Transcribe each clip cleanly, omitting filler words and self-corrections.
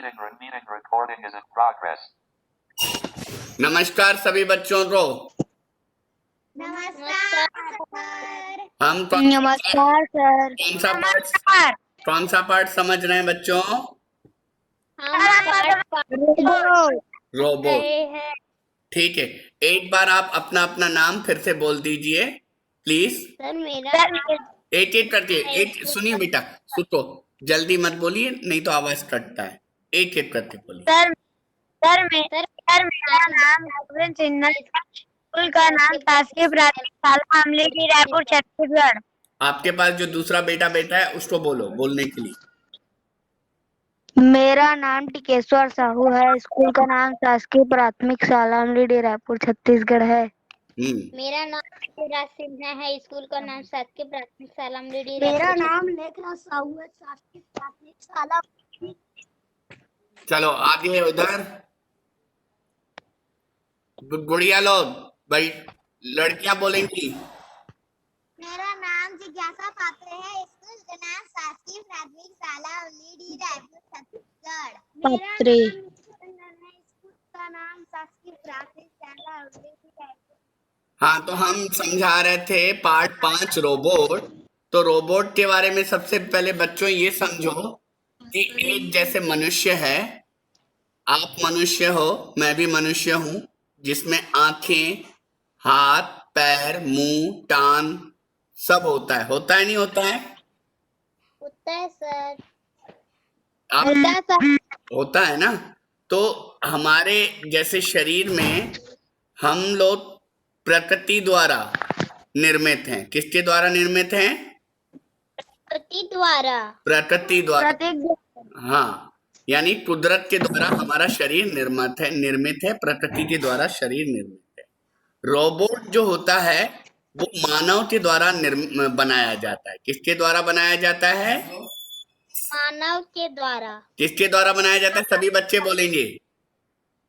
Meeting recording is in progress. नमस्कार सभी बच्चों को। नमस्कार सर। हम नमस्कार सर। कौन सा पार्ट समझ रहे हैं बच्चों? रोबोट। ठीक है, एक बार आप अपना अपना नाम फिर से बोल दीजिए प्लीज। सर मेरा एक एक करके सुनिए बेटा, सुनो, जल्दी मत बोलिए नहीं तो आवाज कटता है। एक एक करके बोलिए। सर मेरा नाम रघुवीर सिन्हा, स्कूल का नाम शासकीय प्राथमिक शाला अमलेडी, रायपुर, छत्तीसगढ़। आपके पास जो दूसरा बेटा है उसको बोलो बोलने के लिए। मेरा नाम टिकेश्वर साहू है, स्कूल का नाम शासकीय प्राथमिक शाला अमलेडी, रायपुर, छत्तीसगढ़ है। मेरा नाम युवराज सिन्हा है, स्कूल का नाम शासकीय प्राथमिक शाला अमलेडी। मेरा नाम लेखराज साहू है, शासकीय प्राथमिक शाला। चलो आगे उधर गुड़िया लोग, भाई लड़कियां बोलेंगी। मेरा नाम जिज्ञासा पात्र है, स्कूल का नाम शासकीय प्राथमिक शाला अमलेडी, रायपुर, छत्तीसगढ़। पात्रे। स्कूल का नाम शासकीय प्राथमिक शाला अमलेडी, रायपुर। हाँ, तो हम समझा रहे थे पार्ट 5 रोबोट। तो रोबोट के बारे में सबसे पहले बच्चों ये समझो कि एक जैसे मनुष्य है, आप मनुष्य हो, मैं भी मनुष्य हूं, जिसमें आंखें, हाथ, पैर, मुंह, टांग सब होता है नहीं होता है? होता है सर। होता है ना। तो हमारे जैसे शरीर में हम लोग प्रकृति द्वारा निर्मित हैं। किसके द्वारा निर्मित हैं? प्रकृति द्वारा। हाँ, यानी कुदरत के द्वारा हमारा शरीर निर्मित है, प्रकृति के द्वारा शरीर निर्मित है। रोबोट जो होता है वो मानव के द्वारा बनाया जाता है। किसके द्वारा बनाया जाता है? मानव के द्वारा। किसके द्वारा बनाया जाता है? सभी बच्चे बोलेंगे।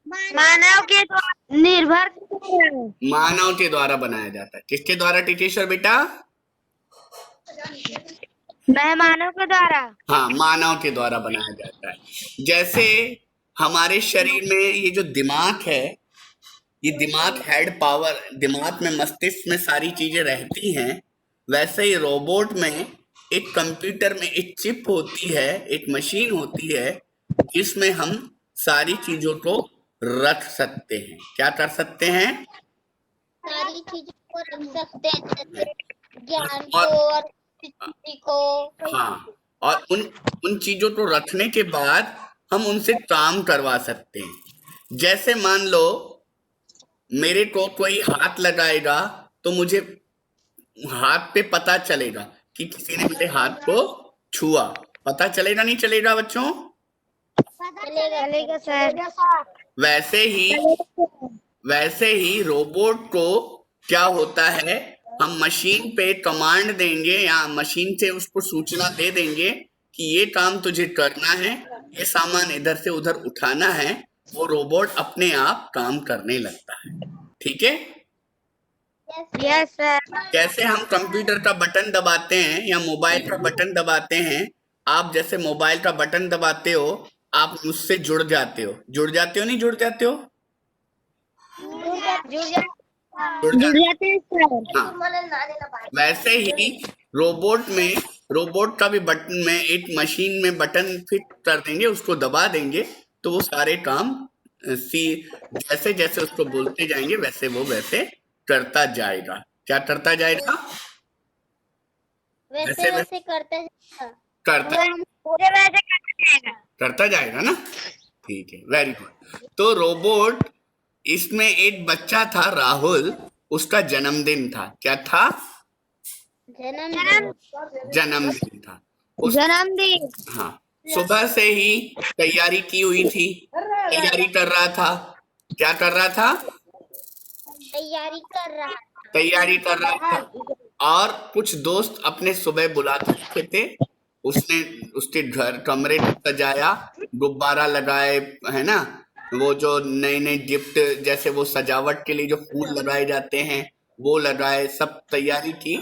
मानव के द्वारा निर्भर। मानव के द्वारा बनाया जाता है। किसके द्वारा टिकेश्वर बेटा? मैं मानव के द्वारा। हाँ, मानव के द्वारा बनाया जाता है। जैसे हमारे शरीर में ये जो दिमाग है, ये दिमाग हेड पावर, दिमाग में, मस्तिष्क में सारी चीजें रहती हैं, वैसे ही रोबोट में एक कंप्यूटर में एक चिप होती है, एक मशीन होती है जिसमें हम सारी चीजों को रख सकते हैं। क्या कर सकते हैं? सारी चीजों को रख सकते हैं, ज्ञान को और को। हाँ, और उन चीजों को रखने के बाद हम उनसे काम करवा सकते हैं। जैसे मान लो मेरे को कोई हाथ लगाएगा तो मुझे हाथ पे पता चलेगा कि किसी ने मेरे हाथ को छुआ। पता चलेगा नहीं चलेगा बच्चों? चलेगा सर। वैसे ही रोबोट को क्या होता है, हम मशीन पे कमांड देंगे या मशीन से उसको सूचना दे देंगे कि ये काम तुझे करना है, ये सामान इधर से उधर उठाना है, वो रोबोट अपने आप काम करने लगता है। ठीक है? Yes sir. कैसे हम कंप्यूटर का बटन दबाते हैं या मोबाइल का बटन दबाते हैं, आप जैसे मोबाइल का बटन दबाते हो, आप उससे जुड़ जाते हो नहीं जुड़ जाते हो? जुड़ जाते हैं सर। हाँ। वैसे ही रोबोट का भी बटन में, एक मशीन में बटन फिट कर देंगे, उसको दबा देंगे तो वो सारे काम जैसे जैसे उसको बोलते जाएंगे वैसे वो वैसे करता जाएगा। क्या करता जाएगा? वैसे करता जाएगा ना। ठीक है, वेरी गुड। तो रोबोट, इसमें एक बच्चा था राहुल, उसका जन्मदिन था। क्या था? जन्मदिन था। जन्मदिन। हाँ, सुबह से ही तैयारी की हुई थी, तैयारी कर रहा था। क्या कर रहा था? तैयारी कर रहा था। और कुछ दोस्त अपने सुबह बुला के थे, उसने उसके घर कमरे में सजाया, गुब्बारा लगाए, है ना, वो जो नए नए गिफ्ट जैसे वो सजावट के लिए जो फूल लगाए जाते हैं वो लगाए, सब तैयारी की।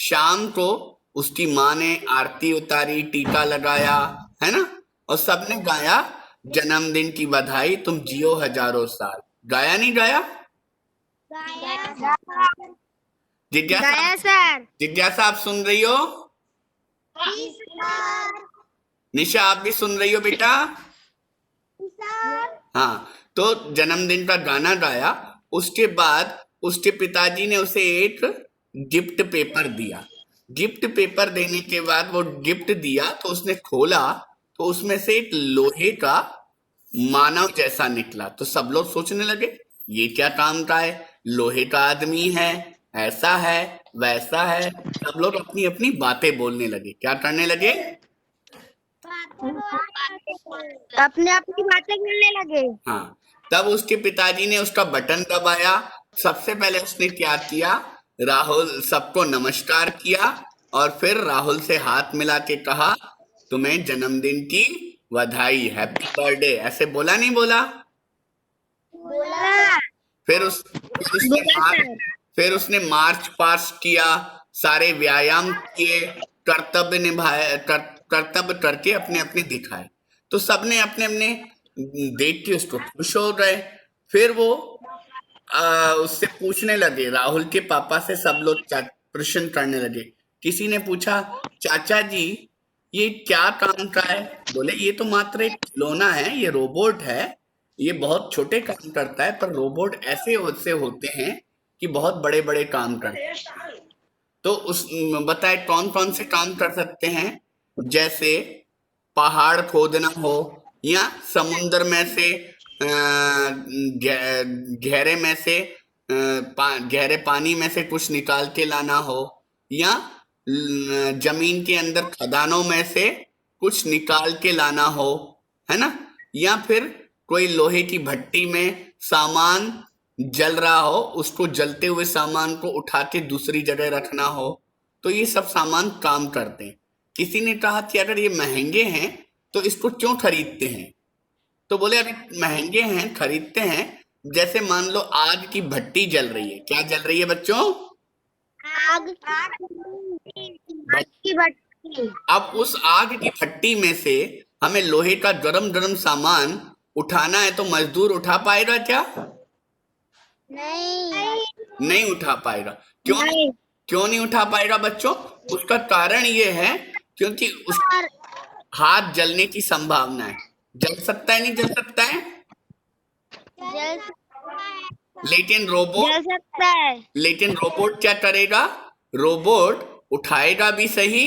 शाम को उसकी माँ ने आरती उतारी, टीका लगाया, है ना, और सबने गाया जन्मदिन की बधाई, तुम जियो हजारों साल। गाया नहीं गाया? जिज्ञासा, सर। जिज्ञासा आप सुन रही हो? निशा आप भी सुन रही हो बेटा? हाँ, तो जन्मदिन का गाना गाया। उसके बाद उसके पिताजी ने उसे एक गिफ्ट पेपर दिया। गिफ्ट पेपर देने के बाद वो गिफ्ट दिया तो उसने खोला तो उसमें से एक लोहे का मानव जैसा निकला। तो सब लोग सोचने लगे ये क्या काम का है, लोहे का आदमी है, ऐसा है वैसा है। सब लोग अपनी अपनी बातें बोलने लगे। क्या करने लगे? अपने अपनी बातें करने लगे। हाँ, तब उसके पिताजी ने उसका बटन दबाया। सबसे पहले उसने क्या किया, राहुल सबको नमस्कार किया और फिर राहुल से हाथ मिला के कहा तुम्हें जन्मदिन की बधाई, हैप्पी बर्थडे। ऐसे बोला नहीं बोला? बोला। फिर उसने मार्च पास्ट किया, सारे व्यायाम किए, कर्तव्य निभाए, कर्तव्य करके अपने अपने दिखाए। तो सबने अपने अपने देख के उसको खुश हो गए। फिर वो उससे पूछने लगे, राहुल के पापा से सब लोग प्रश्न करने लगे। किसी ने पूछा चाचा जी ये क्या काम का है? बोले ये तो मात्र एक खिलौना है, ये रोबोट है, ये बहुत छोटे काम करता है, पर रोबोट ऐसे होते हैं कि बहुत बड़े बड़े काम करते हैं। तो उस बताए कौन कौन से काम कर सकते हैं? जैसे पहाड़ खोदना हो, या समुद्र में से गहरे में से गहरे पानी में से कुछ निकाल के लाना हो, या जमीन के अंदर खदानों में से कुछ निकाल के लाना हो, है ना, या फिर कोई लोहे की भट्टी में सामान जल रहा हो, उसको जलते हुए सामान को उठा के दूसरी जगह रखना हो। तो ये सब सामान काम करते हैं। किसी ने कहा कि अगर ये महंगे हैं तो इसको क्यों खरीदते हैं? तो बोले अभी महंगे हैं, खरीदते हैं। जैसे मान लो आग की भट्टी जल रही है। क्या जल रही है बच्चों? आग की भट्टी। अब उस आग की भट्टी में से हमें लोहे का गरम गरम सामान उठाना है तो मजदूर उठा पाएगा क्या? नहीं उठा पाएगा। क्यों नहीं उठा पाएगा बच्चों? उसका कारण ये है क्योंकि उस हाथ जलने की संभावना है। जल सकता है, नहीं जल सकता है? लेकिन रोबोट क्या करेगा? रोबोट उठाएगा भी सही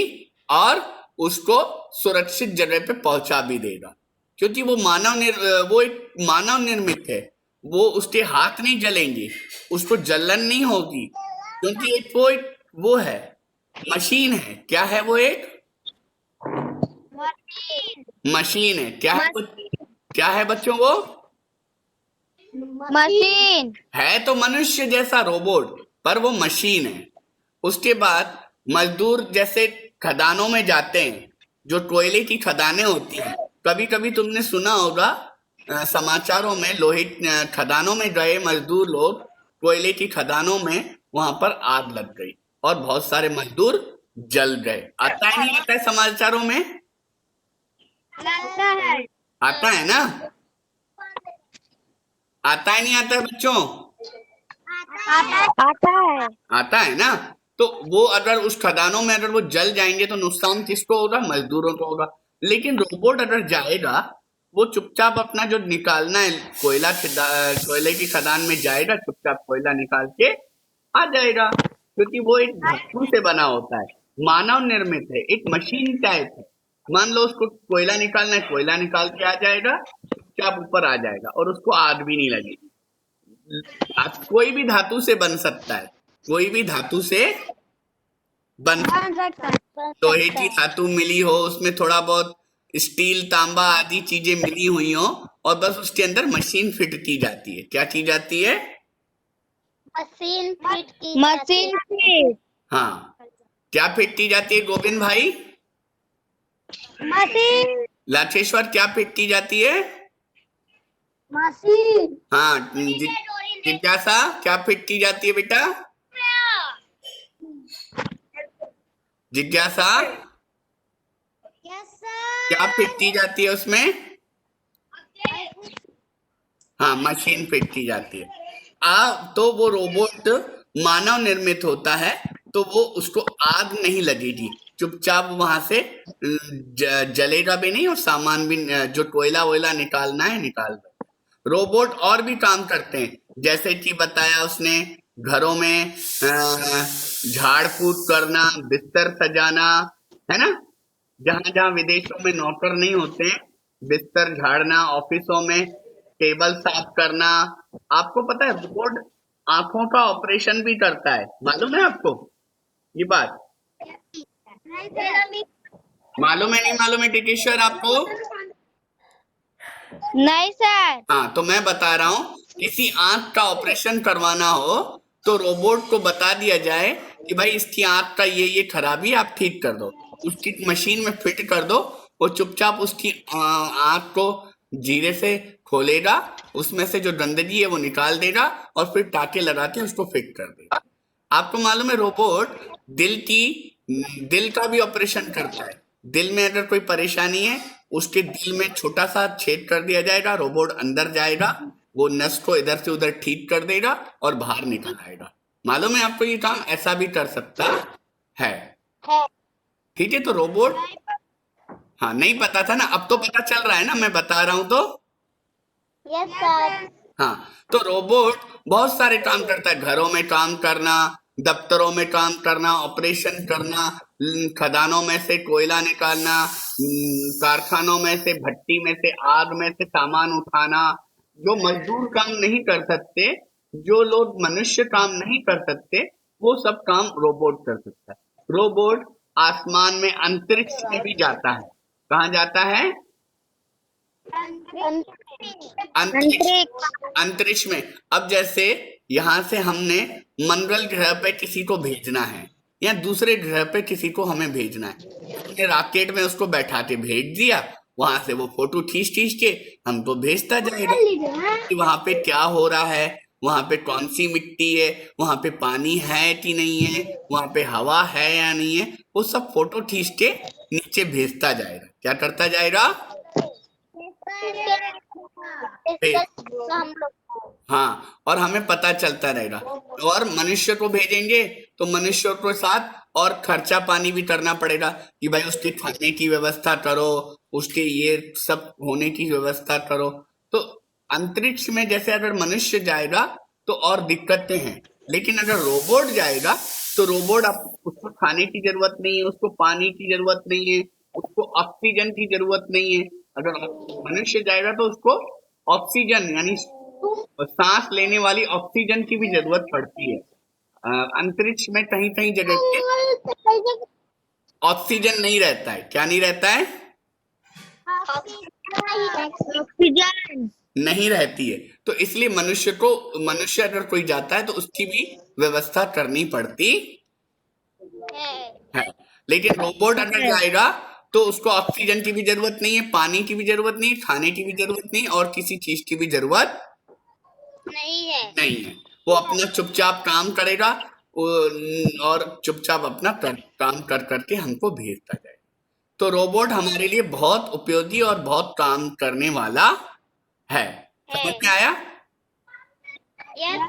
और उसको सुरक्षित जगह पे पहुंचा भी देगा, क्योंकि वो वो एक मानव निर्मित है। वो उसके हाथ नहीं जलेंगे, उसको जलन नहीं होगी, क्योंकि वो है, मशीन है। क्या है वो? एक मशीन है। क्या है बच्चों? वो मशीन है तो मनुष्य जैसा रोबोट, पर वो मशीन है। उसके बाद मजदूर जैसे खदानों में जाते हैं, जो कोयले की खदानें होती हैं। कभी कभी तुमने सुना होगा समाचारों में, लोहे खदानों में गए मजदूर लोग, कोयले की खदानों में, वहां पर आग लग गई और बहुत सारे मजदूर जल गए। आता है नहीं आता है समाचारों में? आता है ना? आता है नहीं आता है बच्चों? आता है ना? तो वो अगर उस खदानों में अगर वो जल जाएंगे तो नुकसान किसको होगा? मजदूरों को होगा। लेकिन रोबोट अगर जाएगा, वो चुपचाप अपना जो निकालना है कोयले की खदान में जाएगा, चुपचाप कोयला निकाल के आ जाएगा, क्योंकि वो एक धातु से बना होता है, मानव निर्मित है, एक मशीन टाइप है। मान लो उसको कोयला निकालना है, कोयला निकाल के आ जाएगा, चुपचाप ऊपर आ जाएगा और उसको आग भी नहीं लगेगी। कोई भी धातु से बन सकता है, कोई भी धातु से बन सकता है। लोहे की धातु मिली हो, उसमें थोड़ा बहुत स्टील, तांबा आदि चीजें मिली हुई हो, और बस उसके अंदर मशीन फिट की जाती है। क्या की जाती है? मशीन। हाँ, क्या फिट की जाती है गोविंद भाई? मशीन। लाठेश्वर क्या फिट की जाती है? मशीन। हाँ, जिज्ञासा क्या फिट की जाती है बेटा? जिज्ञासा क्या फिट की जाती है उसमें? हाँ, मशीन फिट की जाती है। तो वो रोबोट मानव निर्मित होता है, तो वो उसको आग नहीं लगेगी, चुपचाप वहां से जलेगा भी नहीं और सामान भी जो कोयला वोयला निकालना है निकाल दे। रोबोट और भी काम करते हैं, जैसे कि बताया उसने, घरों में झाड़ फूक करना, बिस्तर सजाना, है ना, जहां जहां विदेशों में नौकर नहीं होते हैं, बिस्तर झाड़ना, ऑफिसों में टेबल साफ करना। आपको पता है रोबोट आंखों का ऑपरेशन भी करता है, मालूम है आपको ये बात? मालूम है नहीं मालूम है टिकेश्वर आपको? नहीं सर। हाँ, तो मैं बता रहा हूँ, किसी आंख का ऑपरेशन करवाना हो तो रोबोट को बता दिया जाए कि भाई इसकी आंख का ये खराबी आप ठीक कर दो, उसकी मशीन में फिट कर दो, वो चुपचाप उसकी आंख को जीरे से खोलेगा, उसमें से जो गंदगी है वो निकाल देगा और फिर टाके लगा के उसको फिट कर देगा। आपको मालूम है रोबोट दिल का भी ऑपरेशन करता है। दिल में अगर कोई परेशानी है, उसके दिल में छोटा सा छेद कर दिया जाएगा, रोबोट अंदर जाएगा, वो नस को इधर से उधर ठीक कर देगा और बाहर निकल आएगा। मालूम है आपको ये काम ऐसा भी कर सकता है? ठीक है, तो रोबोट, हाँ नहीं पता था ना, अब तो पता चल रहा है ना, मैं बता रहा हूं तो। Yes sir. हाँ, तो रोबोट बहुत सारे काम करता है, घरों में काम करना, दफ्तरों में काम करना, ऑपरेशन करना, खदानों में से कोयला निकालना, कारखानों में से, भट्टी में से, आग में से सामान उठाना। जो मजदूर काम नहीं कर सकते, जो लोग मनुष्य काम नहीं कर सकते, वो सब काम रोबोट कर सकता है। रोबोट आसमान में अंतरिक्ष में भी जाता है। कहाँ जाता है? अंतरिक्ष में। अब जैसे यहाँ से हमने मंगल ग्रह पे किसी को भेजना है या दूसरे ग्रह पे किसी को हमें भेजना है, हमने रॉकेट में उसको बैठा के भेज दिया, वहां से वो फोटो खींच खींच के हमको भेजता जाएगा कि वहां पे क्या हो रहा है, वहां पे कौन सी मिट्टी है, वहां पे पानी है कि नहीं है, वहां पे हवा है या नहीं है, वो सब फोटो खींच के नीचे भेजता जाएगा। क्या करता जाएगा? हाँ, और हमें पता चलता रहेगा। और मनुष्य को भेजेंगे तो मनुष्य के साथ और खर्चा पानी भी करना पड़ेगा कि भाई उसके खाने की व्यवस्था करो, उसके ये सब होने की व्यवस्था करो। तो अंतरिक्ष में जैसे अगर मनुष्य जाएगा तो और दिक्कतें हैं, लेकिन अगर रोबोट जाएगा तो रोबोट, उसको खाने की जरूरत नहीं है, उसको पानी की जरूरत नहीं है, उसको ऑक्सीजन की जरूरत नहीं है। अगर मनुष्य जाएगा तो उसको ऑक्सीजन यानी सांस लेने वाली ऑक्सीजन की भी जरूरत पड़ती है। अंतरिक्ष में कहीं कहीं जगह पे ऑक्सीजन नहीं रहता है। क्या नहीं रहता है? ऑक्सीजन नहीं रहती है। तो इसलिए मनुष्य अगर कोई जाता है तो उसकी भी व्यवस्था करनी पड़ती है। लेकिन रोबोट अगर जाएगा तो उसको ऑक्सीजन की भी जरूरत नहीं है, पानी की भी जरूरत नहीं है, खाने की भी जरूरत नहीं, और किसी चीज की भी जरूरत नहीं है। वो अपना चुपचाप काम करेगा और चुपचाप अपना काम कर करके हमको भेजता जाएगा। तो रोबोट हमारे लिए बहुत उपयोगी और बहुत काम करने वाला है। समझ में आया? Yes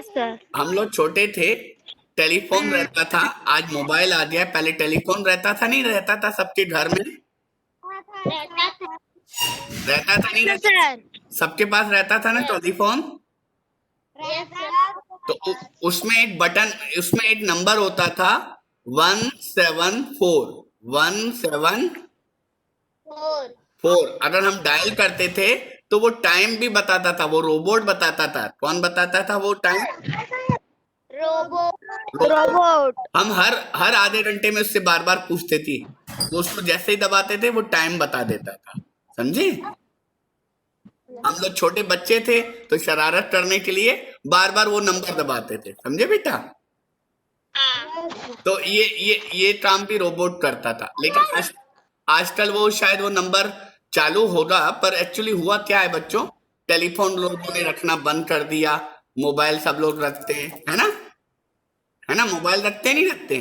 sir. हम लोग छोटे थे, टेलीफोन रहता था, आज मोबाइल आ गया, पहले टेलीफोन रहता था नहीं रहता था सबके घर में? रहता था नहीं रहता? सबके पास रहता था ना टेलीफोन। तो उसमें एक बटन, उसमें एक नंबर होता था 174। अगर हम डायल करते थे तो वो टाइम भी बताता था, वो रोबोट बताता था। कौन बताता था वो टाइम? रोबोट। हम हर आधे घंटे में उससे बार बार पूछते थे, वो उसको जैसे ही दबाते थे वो टाइम बता देता था। समझे? हम लोग छोटे बच्चे थे तो शरारत करने के लिए बार बार वो नंबर दबाते थे। समझे बेटा? तो ये काम भी रोबोट करता था। लेकिन आजकल वो शायद वो नंबर चालू होगा, पर एक्चुअली हुआ क्या है बच्चों, टेलीफोन लोगों ने रखना बंद कर दिया, मोबाइल सब लोग रखते हैं, है ना? मोबाइल रखते नहीं रखते?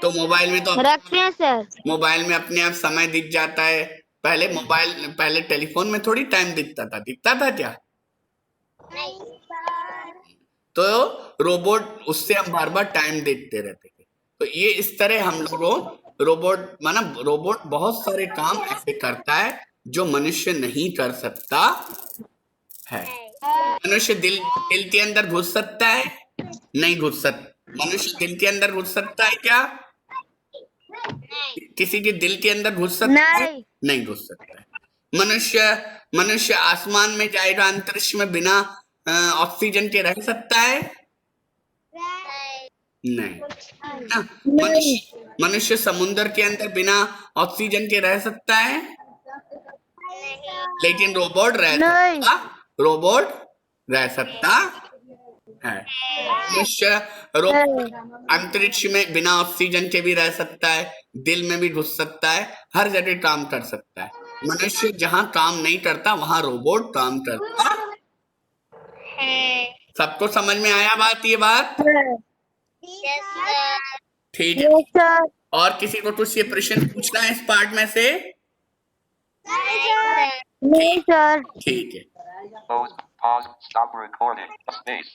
तो मोबाइल में तो रखते हैं सर। मोबाइल में अपने आप समय दिख जाता है, पहले टेलीफोन में थोड़ी टाइम दिखता था क्या? नहीं सर। तो रोबोट उससे हम बार बार टाइम देखते रहते थे। तो ये इस तरह हम लोगों रोबोट बहुत सारे काम ऐसे करता है जो मनुष्य नहीं कर सकता है। मनुष्य दिल के अंदर घुस सकता है? नहीं घुस सकता। मनुष्य दिल के अंदर घुस सकता है क्या? किसी के दिल के अंदर घुस सकता है? नहीं। नहीं घुस सकता है। मनुष्य आसमान में जाएगा, अंतरिक्ष में बिना ऑक्सीजन के रह सकता है? नहीं। हाँ, मनुष्य समुद्र के अंदर बिना ऑक्सीजन के रह सकता है? लेकिन रोबोट रह सकता है। मनुष्य अंतरिक्ष में बिना ऑक्सीजन के भी रह सकता है, दिल में भी घुस सकता है, हर जगह काम कर सकता है। मनुष्य जहाँ काम नहीं करता वहां रोबोट काम करता है। सबको समझ में आया ये बात? ठीक है। सर। और किसी को कुछ ये प्रश्न पूछना है इस पार्ट में से? नहीं सर। ठीक है। Pause. Stop recording. Space.